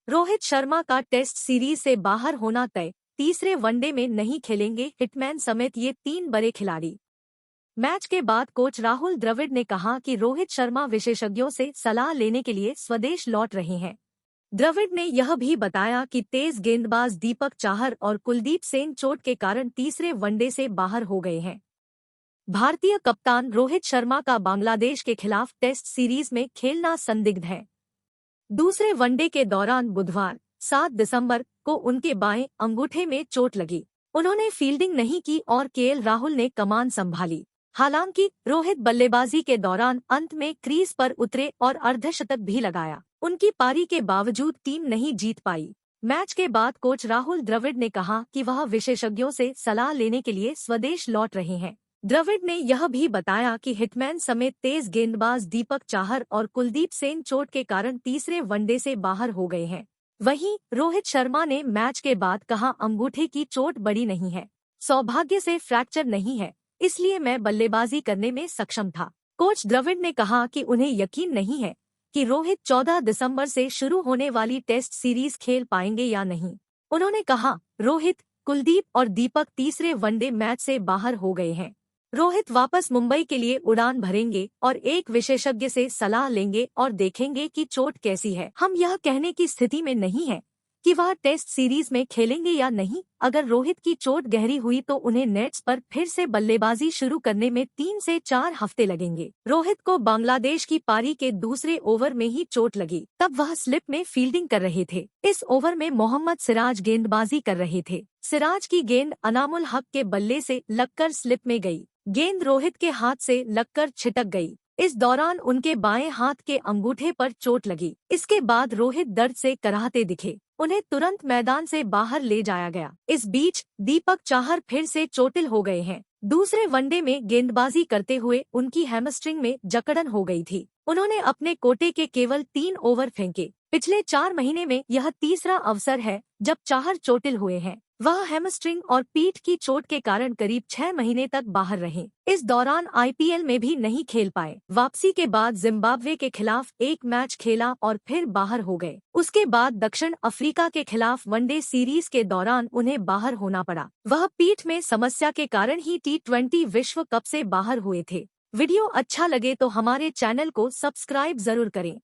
रोहित शर्मा का test series से बाहर होना तय, तीसरे वनडे में नहीं खेलेंगे हिटमैन समेत ये 3 बड़े खिलाड़ी। मैच के बाद कोच राहुल द्रविड़ ने कहा कि रोहित शर्मा विशेषज्ञों से सलाह लेने के लिए स्वदेश लौट रहे हैं। द्रविड़ ने यह भी बताया कि तेज गेंदबाज दीपक चाहर और कुलदीप सेन चोट के कारण तीसरे वनडे से बाहर हो गए हैं। भारतीय कप्तान रोहित शर्मा का बांग्लादेश के खिलाफ टेस्ट सीरीज में खेलना संदिग्ध है। दूसरे वनडे के दौरान बुधवार 7 दिसंबर को उनके बाएं अंगूठे में चोट लगी। उन्होंने फील्डिंग नहीं की और केएल राहुल ने कमान संभाली। हालांकि रोहित बल्लेबाजी के दौरान अंत में क्रीज पर उतरे और अर्धशतक भी लगाया। उनकी पारी के बावजूद टीम नहीं जीत पाई। मैच के बाद कोच राहुल द्रविड़ ने कहा कि वह विशेषज्ञों से सलाह लेने के लिए स्वदेश लौट रहे हैं। द्रविड़ ने यह भी बताया कि हिटमैन समेत तेज गेंदबाज दीपक चाहर और कुलदीप सेन चोट के कारण तीसरे वनडे से बाहर हो गए हैं। वहीं रोहित शर्मा ने मैच के बाद कहा, अंगूठे की चोट बड़ी नहीं है, सौभाग्य से फ्रैक्चर नहीं है, इसलिए मैं बल्लेबाजी करने में सक्षम था। कोच द्रविड़ ने कहा कि उन्हें यकीन नहीं है कि रोहित 14 दिसंबर से शुरू होने वाली टेस्ट सीरीज खेल पाएंगे या नहीं। उन्होंने कहा, रोहित, कुलदीप और दीपक तीसरे वनडे मैच से बाहर हो गए हैं। रोहित वापस मुंबई के लिए उड़ान भरेंगे और एक विशेषज्ञ से सलाह लेंगे और देखेंगे कि चोट कैसी है। हम यह कहने की स्थिति में नहीं है कि वह टेस्ट सीरीज में खेलेंगे या नहीं। अगर रोहित की चोट गहरी हुई तो उन्हें नेट्स पर फिर से बल्लेबाजी शुरू करने में 3 से 4 हफ्ते लगेंगे। रोहित को बांग्लादेश की पारी के दूसरे ओवर में ही चोट लगी, तब वह स्लिप में फील्डिंग कर रहे थे। इस ओवर में मोहम्मद सिराज गेंदबाजी कर रहे थे। सिराज की गेंद अनामुल हक के बल्ले से लगकर स्लिप में गई। गेंद रोहित के हाथ से लगकर छिटक गई। इस दौरान उनके बाएं हाथ के अंगूठे पर चोट लगी। इसके बाद रोहित दर्द से कराहते दिखे। उन्हें तुरंत मैदान से बाहर ले जाया गया। इस बीच दीपक चाहर फिर से चोटिल हो गए हैं। दूसरे वनडे में गेंदबाजी करते हुए उनकी हैमस्ट्रिंग में जकड़न हो गई थी। उन्होंने अपने कोटे के केवल 3 ओवर फेंके। पिछले 4 महीने में यह तीसरा अवसर है जब चाहर चोटिल हुए हैं। वह हैमस्ट्रिंग और पीठ की चोट के कारण करीब 6 महीने तक बाहर रहे। इस दौरान आईपीएल में भी नहीं खेल पाए। वापसी के बाद जिम्बाब्वे के खिलाफ एक मैच खेला और फिर बाहर हो गए। उसके बाद दक्षिण अफ्रीका के खिलाफ वनडे सीरीज के दौरान उन्हें बाहर होना पड़ा। वह पीठ में समस्या के कारण ही T20 विश्व कप से बाहर हुए थे। वीडियो अच्छा लगे तो हमारे चैनल को सब्सक्राइब जरूर करें।